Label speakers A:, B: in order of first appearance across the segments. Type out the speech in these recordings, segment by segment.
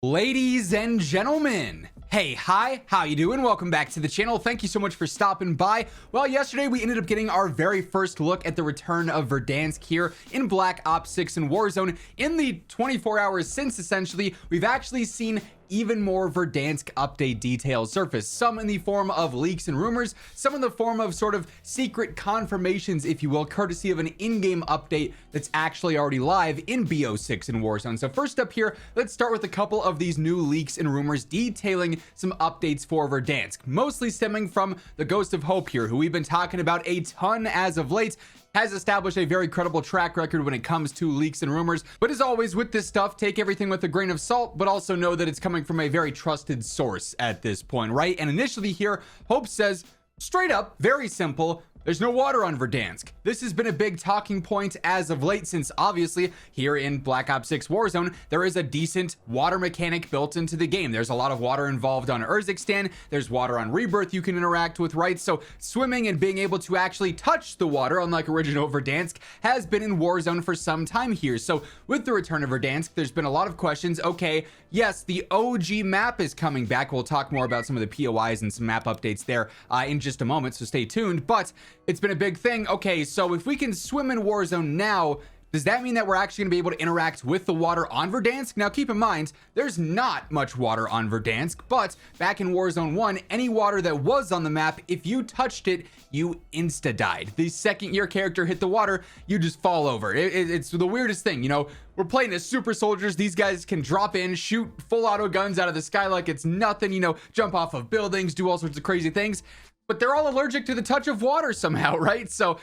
A: Ladies and gentlemen, hey, hi, how you doing? Welcome back to the channel. Thank you so much for stopping by. Well, yesterday we ended up getting our very first look at the return of Verdansk here in Black Ops 6 and Warzone. In the 24 hours since, essentially, we've actually seen even more Verdansk update details surface, some in the form of leaks and rumors, some in the form of sort of secret confirmations, if you will, courtesy of an in-game update that's actually already live in BO6 and Warzone. So first up here, let's start with a couple of these new leaks and rumors detailing some updates for Verdansk, mostly stemming from the Ghost of Hope here, who we've been talking about a ton as of late, has established a very credible track record when it comes to leaks and rumors. But as always with this stuff, take everything with a grain of salt, but also know that it's coming from a very trusted source at this point, right? And initially here, Hope says, straight up, very simple, there's no water on Verdansk. This has been a big talking point as of late, since obviously here in Black Ops 6 Warzone, there is a decent water mechanic built into the game. There's a lot of water involved on Urzikstan. There's water on Rebirth you can interact with, right? So swimming and being able to actually touch the water, unlike original Verdansk, has been in Warzone for some time here. So with the return of Verdansk, there's been a lot of questions. Okay, yes, the OG map is coming back. We'll talk more about some of the POIs and some map updates there in just a moment, so stay tuned. But it's been a big thing. Okay, so if we can swim in Warzone now, does that mean that we're actually going to be able to interact with the water on Verdansk? Now, keep in mind, there's not much water on Verdansk, but back in Warzone 1, any water that was on the map, if you touched it, you insta-died. The second your character hit the water, you just fall over. It's the weirdest thing, you know? We're playing as super soldiers. These guys can drop in, shoot full auto guns out of the sky like it's nothing, you know, jump off of buildings, do all sorts of crazy things. But they're all allergic to the touch of water somehow, right? So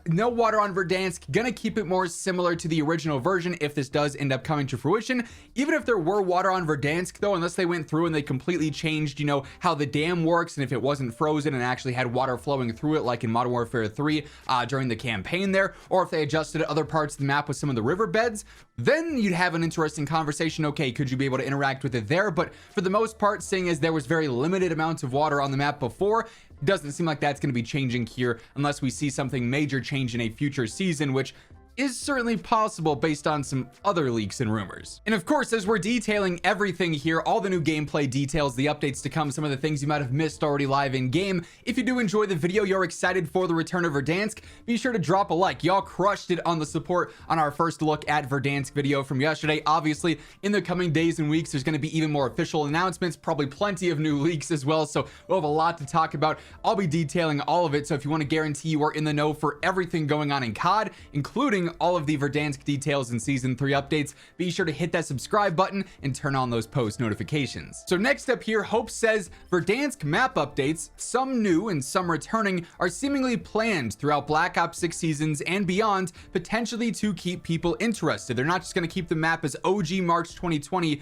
A: no water on Verdansk, gonna keep it more similar to the original version if this does end up coming to fruition. Even if there were water on Verdansk though, unless they went through and they completely changed, you know, how the dam works, and if it wasn't frozen and actually had water flowing through it like in Modern Warfare 3 during the campaign there, or if they adjusted other parts of the map with some of the riverbeds, then you'd have an interesting conversation. Okay, could you be able to interact with it there? But for the most part, seeing as there was very limited amounts of water on the map before, doesn't seem like that's going to be changing here unless we see something major change in a future season, which is certainly possible based on some other leaks and rumors. And of course, as we're detailing everything here, all the new gameplay details, the updates to come, some of the things you might have missed already live in game, if you do enjoy the video, you're excited for the return of Verdansk, be sure to drop a like. Y'all crushed it on the support on our first look at Verdansk video from yesterday. Obviously, in the coming days and weeks, there's going to be even more official announcements, probably plenty of new leaks as well, so we'll have a lot to talk about. I'll be detailing all of it, so if you want to guarantee you are in the know for everything going on in COD, including all of the Verdansk details and season 3 updates, be sure to hit that subscribe button and turn on those post notifications. So next up here, Hope says Verdansk map updates, some new and some returning, are seemingly planned throughout Black Ops 6 seasons and beyond, potentially to keep people interested. They're not just going to keep the map as OG March 2020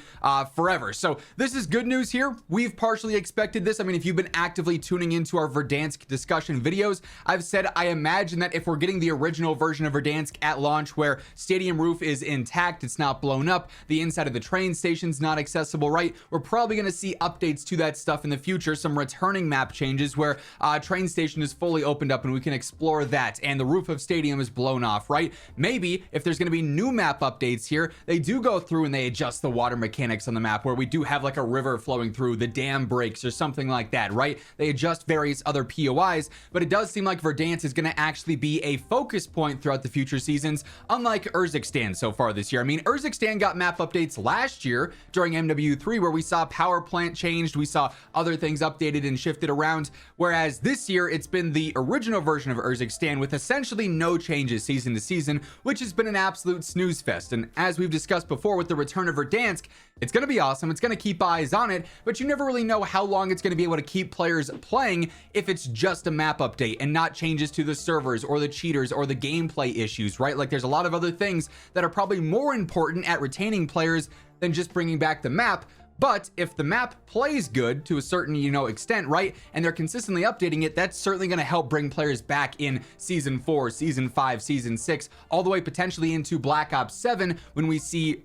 A: forever. So this is good news here. We've partially expected this. I mean, if you've been actively tuning into our Verdansk discussion videos, I've said I imagine that if we're getting the original version of Verdansk at launch, where stadium roof is intact, it's not blown up, the inside of the train station's not accessible, right? We're probably going to see updates to that stuff in the future, some returning map changes where train station is fully opened up and we can explore that, and the roof of stadium is blown off, right? Maybe if there's going to be new map updates here, they do go through and they adjust the water mechanics on the map, where we do have like a river flowing through, the dam breaks or something like that, right? They adjust various other POIs, but it does seem like Verdansk is going to actually be a focus point throughout the future seasons, unlike Urzikstan so far this year. I mean, Urzikstan got map updates last year during MW3, where we saw power plant changed, we saw other things updated and shifted around, whereas this year it's been the original version of Urzikstan with essentially no changes season to season, which has been an absolute snooze fest. And as we've discussed before with the return of Verdansk, it's going to be awesome, it's going to keep eyes on it, but you never really know how long it's going to be able to keep players playing if it's just a map update and not changes to the servers or the cheaters or the gameplay issues, right? Like, there's a lot of other things that are probably more important at retaining players than just bringing back the map. But if the map plays good to a certain, you know, extent, right, and they're consistently updating it, that's certainly going to help bring players back in season 4, season 5, season 6, all the way potentially into Black Ops 7, when we see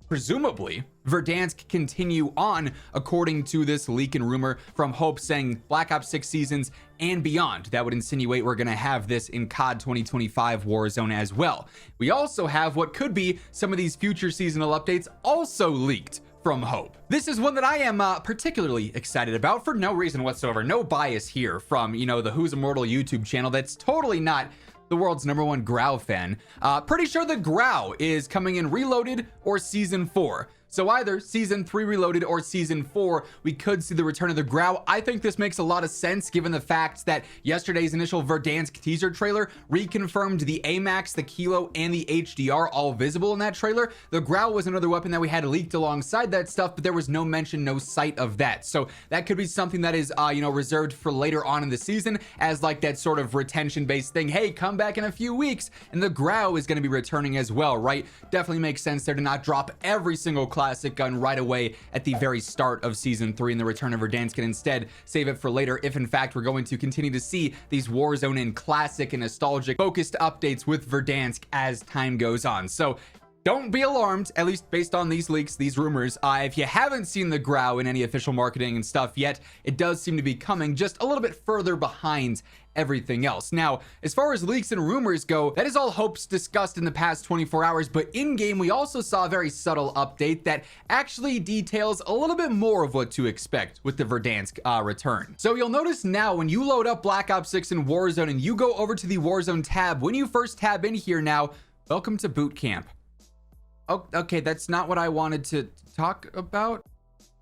A: presumably Verdansk continue on, according to this leak and rumor from Hope, saying Black Ops 6 seasons and beyond. That would insinuate we're going to have this in COD 2025 Warzone as well. We also have what could be some of these future seasonal updates also leaked from hope. This is one that I am particularly excited about for no reason whatsoever. No bias here from, you know, the WhosImmortal YouTube channel. That's totally not the world's #1 GRAU fan. Pretty sure the GRAU is coming in Reloaded or Season 4. So either Season 3 Reloaded or Season 4, we could see the return of the GRAU. I think this makes a lot of sense given the fact that yesterday's initial Verdansk teaser trailer reconfirmed the AMAX, the Kilo, and the HDR all visible in that trailer. The GRAU was another weapon that we had leaked alongside that stuff, but there was no mention, no sight of that. So that could be something that is, you know, reserved for later on in the season as like that sort of retention-based thing. Hey, come back in a few weeks, and the GRAU is going to be returning as well, right? Definitely makes sense there to not drop every single classic gun right away at the very start of Season 3 and the return of Verdansk, and instead save it for later if in fact we're going to continue to see these Warzone and classic and nostalgic focused updates with Verdansk as time goes on. So don't be alarmed, at least based on these leaks, these rumors. If you haven't seen the GRAU in any official marketing and stuff yet, it does seem to be coming just a little bit further behind everything else. Now, as far as leaks and rumors go, that is all hopes discussed in the past 24 hours, but in-game we also saw a very subtle update that actually details a little bit more of what to expect with the Verdansk return. So you'll notice now when you load up Black Ops 6 in Warzone and you go over to the Warzone tab, when you first tab in here now, welcome to boot camp. Oh, okay, that's not what I wanted to talk about.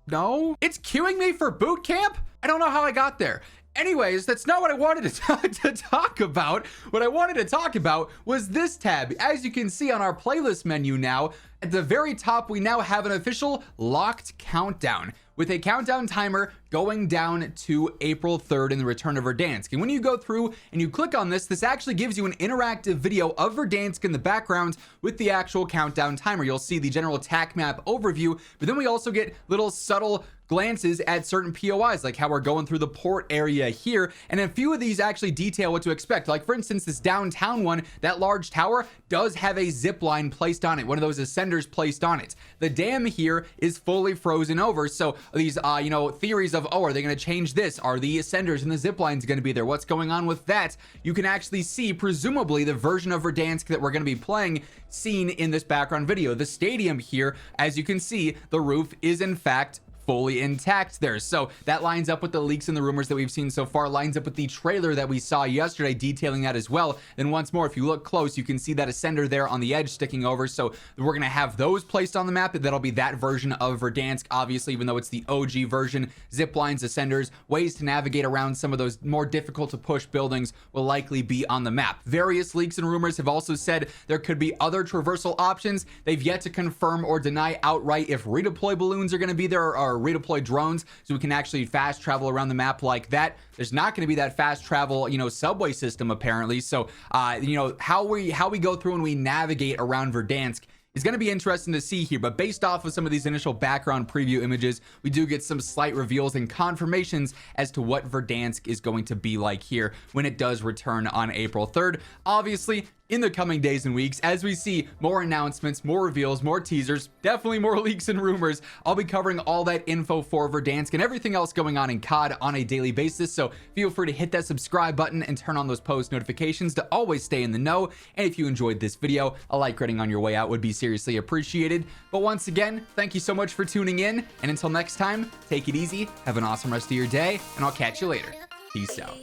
A: No, it's queuing me for boot camp. I don't know how I got there. Anyways, that's not what I wanted to talk about. What I wanted to talk about was this tab. As you can see on our playlist menu now, at the very top, we now have an official locked countdown with a countdown timer going down to April 3rd in the return of Verdansk. And when you go through and you click on this, this actually gives you an interactive video of Verdansk in the background with the actual countdown timer. You'll see the general attack map overview, but then we also get little subtle glances at certain POIs, like how we're going through the port area here, and a few of these actually detail what to expect. Like for instance, this downtown one, that large tower does have a zip line placed on it, one of those ascenders placed on it. The dam here is fully frozen over, so these you know, theories of, oh, are they going to change this? Are the ascenders and the zip lines going to be there? What's going on with that? You can actually see presumably the version of Verdansk that we're going to be playing seen in this background video. The stadium here, as you can see, the roof is in fact fully intact there. So that lines up with the leaks and the rumors that we've seen so far, lines up with the trailer that we saw yesterday detailing that as well. Then once more, if you look close, you can see that ascender there on the edge sticking over. So we're going to have those placed on the map. That'll be that version of Verdansk, obviously, even though it's the OG version. Zip lines, ascenders, ways to navigate around some of those more difficult to push buildings will likely be on the map. Various leaks and rumors have also said there could be other traversal options. They've yet to confirm or deny outright if redeploy balloons are going to be there, or redeploy drones, so we can actually fast travel around the map like that. There's not going to be that fast travel, you know, subway system apparently. So you know, how we go through and we navigate around Verdansk is going to be interesting to see here. But based off of some of these initial background preview images, we do get some slight reveals and confirmations as to what Verdansk is going to be like here when it does return on April 3rd. Obviously, in the coming days and weeks, as we see more announcements, more reveals, more teasers, definitely more leaks and rumors, I'll be covering all that info for Verdansk and everything else going on in COD on a daily basis. So feel free to hit that subscribe button and turn on those post notifications to always stay in the know. And if you enjoyed this video, a like rating on your way out would be seriously appreciated. But once again, thank you so much for tuning in. And until next time, take it easy, have an awesome rest of your day, and I'll catch you later. Peace out.